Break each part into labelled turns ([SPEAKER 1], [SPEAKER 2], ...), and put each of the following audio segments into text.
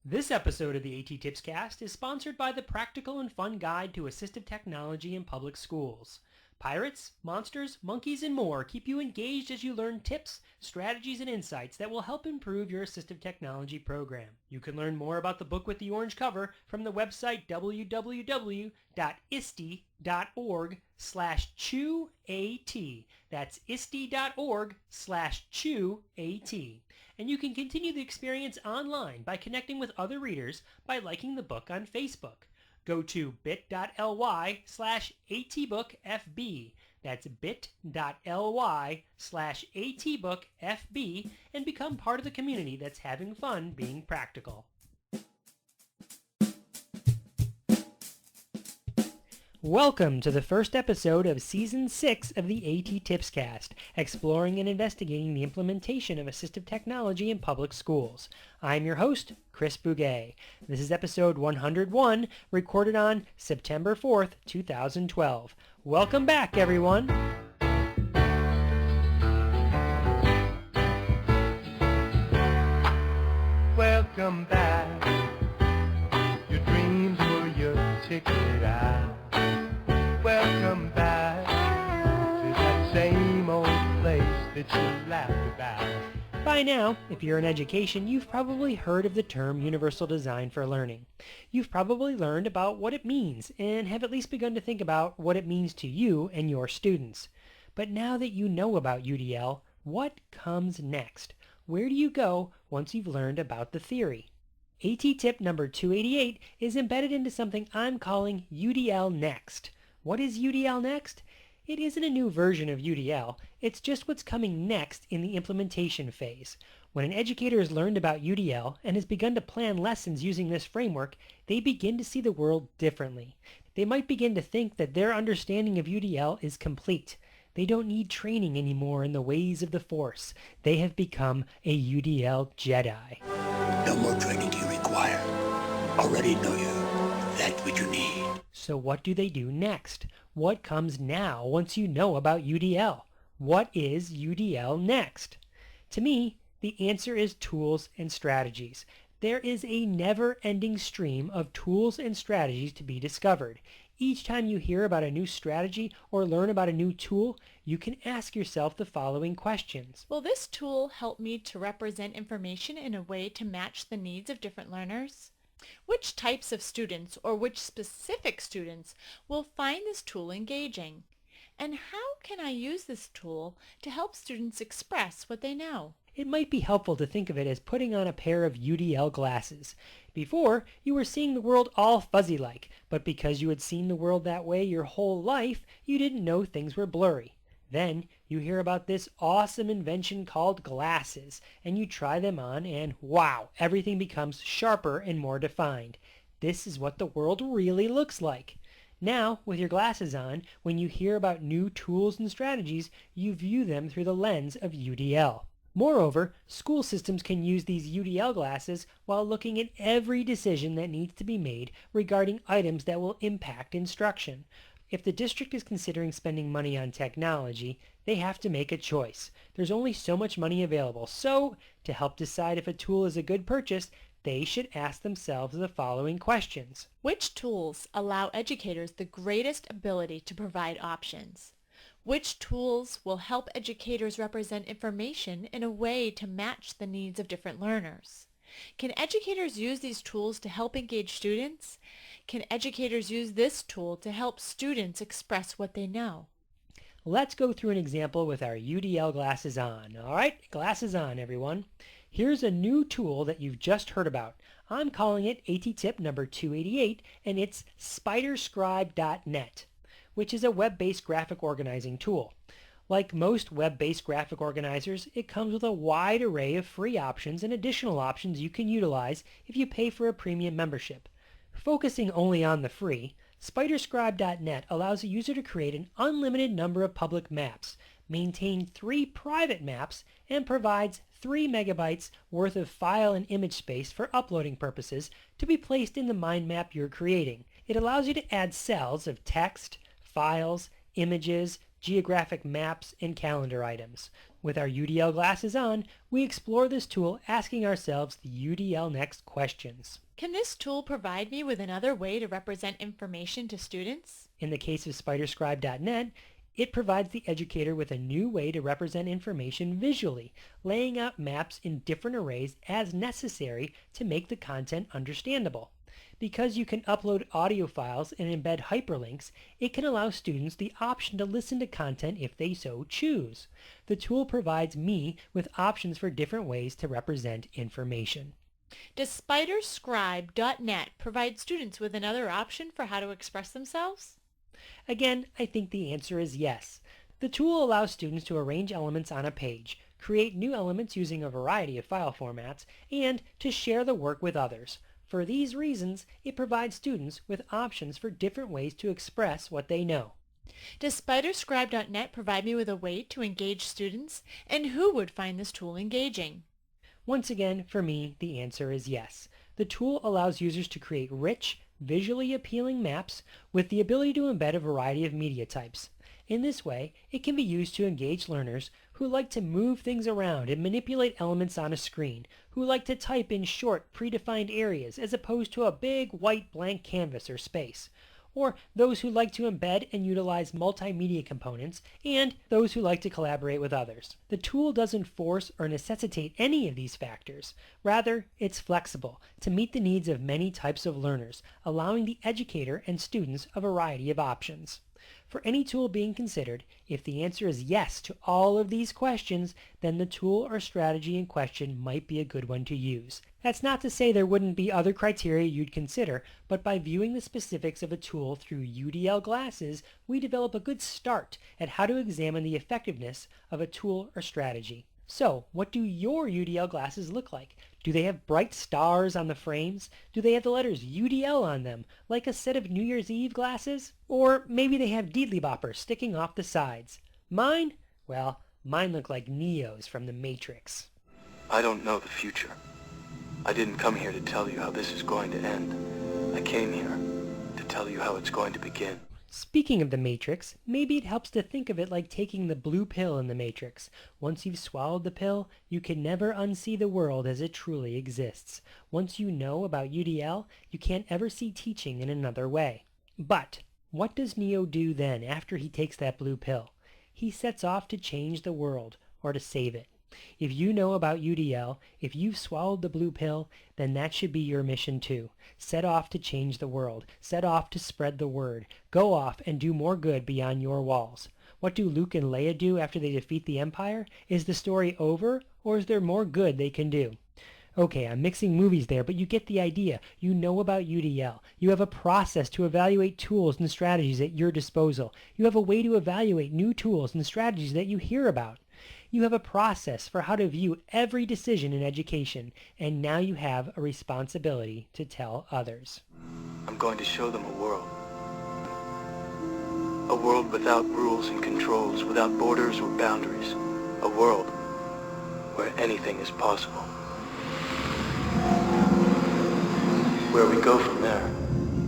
[SPEAKER 1] This episode of the A.T.TIPSCAST is sponsored by the Practical and Fun Guide to Assistive Technology in Public Schools. Pirates, monsters, monkeys, and more keep you engaged as you learn tips, strategies, and insights that will help improve your assistive technology program. You can learn more about the book with the orange cover from the website www.isti.org/chew-AT. That's isti.org/chew-AT. And you can continue the experience online by connecting with other readers by liking the book on Facebook. Go to bit.ly/atbookfb. That's bit.ly/atbookfb and become part of the community that's having fun being practical. Welcome to the first episode of Season 6 of the A.T.TIPSCAST, exploring and investigating the implementation of assistive technology in public schools. I'm your host, Chris Bouguet. This is episode 101, recorded on September 4th, 2012. Welcome back, everyone.
[SPEAKER 2] Welcome back. Your dreams were your ticket out. Welcome back to that same old place that you laughed about.
[SPEAKER 1] By now, if you're in education, you've probably heard of the term universal design for learning. You've probably learned about what it means and have at least begun to think about what it means to you and your students. But now that you know about UDL, what comes next? Where do you go once you've learned about the theory? A.T.TIP number 288 is embedded into something I'm calling UDL Next. What is UDL Next? It isn't a new version of UDL, it's just what's coming next in the implementation phase. When an educator has learned about UDL and has begun to plan lessons using this framework, they begin to see the world differently. They might begin to think that their understanding of UDL is complete. They don't need training anymore in the ways of the Force. They have become a UDL Jedi.
[SPEAKER 3] No more training do you require. Already know you. That's what you need.
[SPEAKER 1] So what do they do next? What comes now once you know about UDL? What is UDL next? To me, the answer is tools and strategies. There is a never-ending stream of tools and strategies to be discovered. Each time you hear about a new strategy or learn about a new tool, you can ask yourself the following questions.
[SPEAKER 4] Will this tool help me to represent information in a way to match the needs of different learners? Which types of students or which specific students will find this tool engaging? And how can I use this tool to help students express what they know?
[SPEAKER 1] It might be helpful to think of it as putting on a pair of UDL glasses. Before, you were seeing the world all fuzzy-like, but because you had seen the world that way your whole life, you didn't know things were blurry. Then you hear about this awesome invention called glasses, and you try them on and wow, everything becomes sharper and more defined. This is what the world really looks like. Now, with your glasses on, when you hear about new tools and strategies, you view them through the lens of UDL. Moreover, school systems can use these UDL glasses while looking at every decision that needs to be made regarding items that will impact instruction. If the district is considering spending money on technology, they have to make a choice. There's only so much money available, so to help decide if a tool is a good purchase, they should ask themselves the following questions.
[SPEAKER 4] Which tools allow educators the greatest ability to provide options? Which tools will help educators represent information in a way to match the needs of different learners? Can educators use these tools to help engage students? Can educators use this tool to help students express what they know?
[SPEAKER 1] Let's go through an example with our UDL glasses on. All right, glasses on, everyone. Here's a new tool that you've just heard about. I'm calling it A.T.TIP number 288, and it's spiderscribe.net, which is a web-based graphic organizing tool. Like most web-based graphic organizers, it comes with a wide array of free options and additional options you can utilize if you pay for a premium membership. Focusing only on the free, spiderscribe.net allows a user to create an unlimited number of public maps, maintain 3 private maps, and provides 3 megabytes worth of file and image space for uploading purposes to be placed in the mind map you're creating. It allows you to add cells of text, files, images, geographic maps, and calendar items. With our UDL glasses on, we explore this tool asking ourselves the UDL Next questions.
[SPEAKER 4] Can this tool provide me with another way to represent information to students?
[SPEAKER 1] In the case of SpiderScribe.net, it provides the educator with a new way to represent information visually, laying out maps in different arrays as necessary to make the content understandable. Because you can upload audio files and embed hyperlinks, it can allow students the option to listen to content if they so choose. The tool provides me with options for different ways to represent information.
[SPEAKER 4] Does SpiderScribe.net provide students with another option for how to express themselves?
[SPEAKER 1] Again, I think the answer is yes. The tool allows students to arrange elements on a page, create new elements using a variety of file formats, and to share the work with others. For these reasons, it provides students with options for different ways to express what they know.
[SPEAKER 4] Does SpiderScribe.net provide me with a way to engage students, and who would find this tool engaging?
[SPEAKER 1] Once again, for me, the answer is yes. The tool allows users to create rich, visually appealing maps with the ability to embed a variety of media types. In this way, it can be used to engage learners who like to move things around and manipulate elements on a screen, who like to type in short, predefined areas as opposed to a big white blank canvas or space, or those who like to embed and utilize multimedia components, and those who like to collaborate with others. The tool doesn't force or necessitate any of these factors. Rather, it's flexible to meet the needs of many types of learners, allowing the educator and students a variety of options. For any tool being considered, if the answer is yes to all of these questions, then the tool or strategy in question might be a good one to use. That's not to say there wouldn't be other criteria you'd consider, but by viewing the specifics of a tool through UDL glasses, we develop a good start at how to examine the effectiveness of a tool or strategy. So, what do your UDL glasses look like? Do they have bright stars on the frames? Do they have the letters UDL on them, like a set of New Year's Eve glasses? Or maybe they have deedly boppers sticking off the sides. Mine? Well, mine look like Neos from the Matrix.
[SPEAKER 5] I don't know the future. I didn't come here to tell you how this is going to end. I came here to tell you how it's going to begin.
[SPEAKER 1] Speaking of the Matrix, maybe it helps to think of it like taking the blue pill in the Matrix. Once you've swallowed the pill, you can never unsee the world as it truly exists. Once you know about UDL, you can't ever see teaching in another way. But what does Neo do then after he takes that blue pill? He sets off to change the world, or to save it. If you know about UDL, if you've swallowed the blue pill, then that should be your mission too. Set off to change the world. Set off to spread the word. Go off and do more good beyond your walls. What do Luke and Leia do after they defeat the Empire? Is the story over, or is there more good they can do? Okay, I'm mixing movies there, but you get the idea. You know about UDL. You have a process to evaluate tools and strategies at your disposal. You have a way to evaluate new tools and strategies that you hear about. You have a process for how to view every decision in education, and now you have a responsibility to tell others.
[SPEAKER 5] I'm going to show them a world. A world without rules and controls, without borders or boundaries. A world where anything is possible. Where we go from there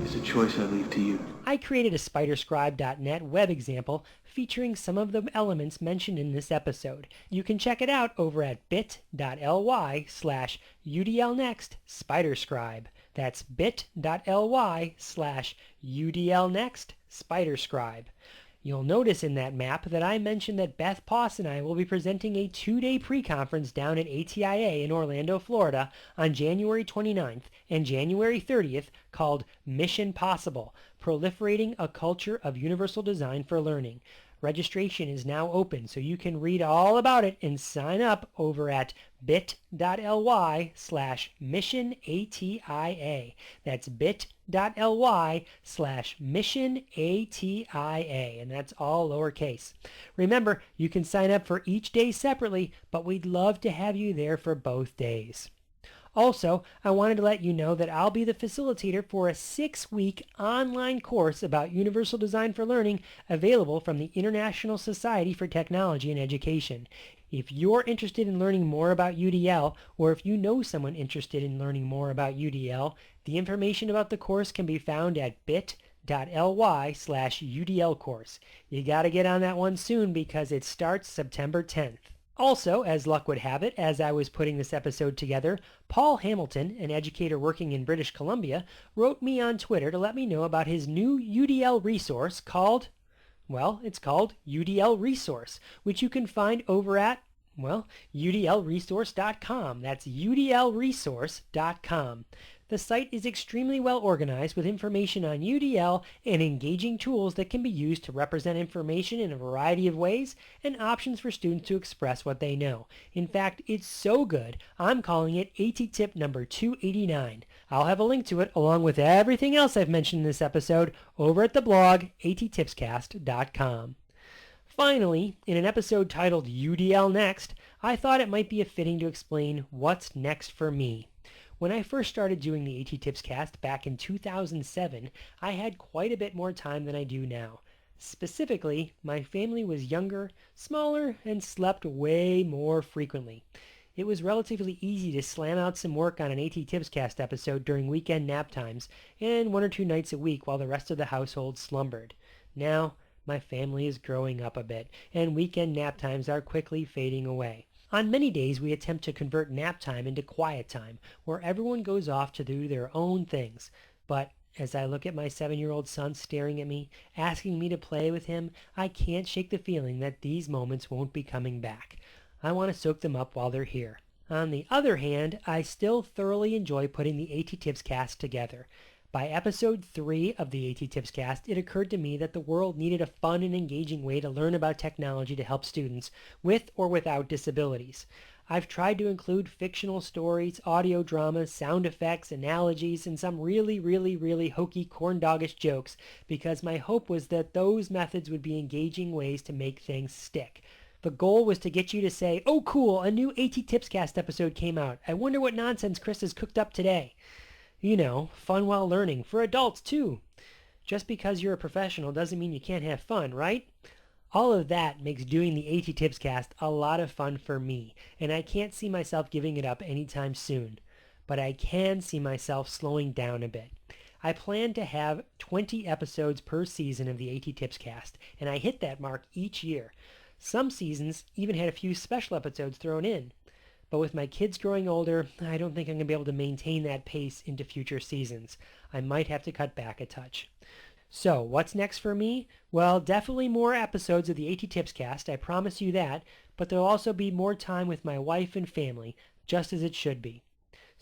[SPEAKER 5] is a choice I leave to you.
[SPEAKER 1] I created a SpiderScribe.net web example featuring some of the elements mentioned in this episode. You can check it out over at bit.ly/UDLNextSpiderScribe. That's bit.ly/UDLNextSpiderScribe. You'll notice in that map that I mentioned that Beth Poss and I will be presenting a 2-day pre-conference down at ATIA in Orlando, Florida on January 29th and January 30th called Mission Possible, Proliferating a Culture of Universal Design for Learning. Registration is now open, so you can read all about it and sign up over at bit.ly/missionatia. That's bit.ly/missionatia, and that's all lowercase. Remember, you can sign up for each day separately, but we'd love to have you there for both days. Also, I wanted to let you know that I'll be the facilitator for a 6-week online course about Universal Design for Learning available from the International Society for Technology and Education. If you're interested in learning more about UDL, or if you know someone interested in learning more about UDL, the information about the course can be found at bit.ly/UDL bit.ly/UDL course. You gotta get on that one soon because it starts September 10th. Also, as luck would have it, as I was putting this episode together, Paul Hamilton, an educator working in British Columbia, wrote me on Twitter to let me know about his new UDL resource called, it's called Udl Resource, which you can find over at, udlresource.com. That's udlresource.com. The site is extremely well organized with information on UDL and engaging tools that can be used to represent information in a variety of ways and options for students to express what they know. In fact, it's so good, I'm calling it A.T.TIP number 289. I'll have a link to it along with everything else I've mentioned in this episode over at the blog A.T.TIPSCAST.com. Finally, in an episode titled Udl Next, I thought it might be fitting to explain what's next for me. When I first started doing the A.T.TIPScast back in 2007, I had quite a bit more time than I do now. Specifically, my family was younger, smaller, and slept way more frequently. It was relatively easy to slam out some work on an A.T.TIPScast episode during weekend nap times and 1 or 2 nights a week while the rest of the household slumbered. Now, my family is growing up a bit, and weekend nap times are quickly fading away. On many days, we attempt to convert nap time into quiet time, where everyone goes off to do their own things. But as I look at my 7-year-old son staring at me, asking me to play with him, I can't shake the feeling that these moments won't be coming back. I want to soak them up while they're here. On the other hand, I still thoroughly enjoy putting the A.T.TIPScast together. By episode 3 of the A.T.TIPScast, it occurred to me that the world needed a fun and engaging way to learn about technology to help students with or without disabilities. I've tried to include fictional stories, audio dramas, sound effects, analogies, and some really hokey corndoggish jokes because my hope was that those methods would be engaging ways to make things stick. The goal was to get you to say, "Oh cool, a new A.T.TIPScast episode came out. I wonder what nonsense Chris has cooked up today." You know, fun while learning, for adults too. Just because you're a professional doesn't mean you can't have fun, right? All of that makes doing the A.T.TIPScast a lot of fun for me, and I can't see myself giving it up anytime soon. But I can see myself slowing down a bit. I plan to have 20 episodes per season of the A.T.TIPScast, and I hit that mark each year. Some seasons even had a few special episodes thrown in. But with my kids growing older, I don't think I'm going to be able to maintain that pace into future seasons. I might have to cut back a touch. So, what's next for me? Well, definitely more episodes of the A.T.TIPScast, I promise you that, but there'll also be more time with my wife and family, just as it should be.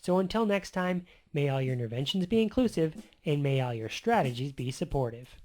[SPEAKER 1] So until next time, may all your interventions be inclusive, and may all your strategies be supportive.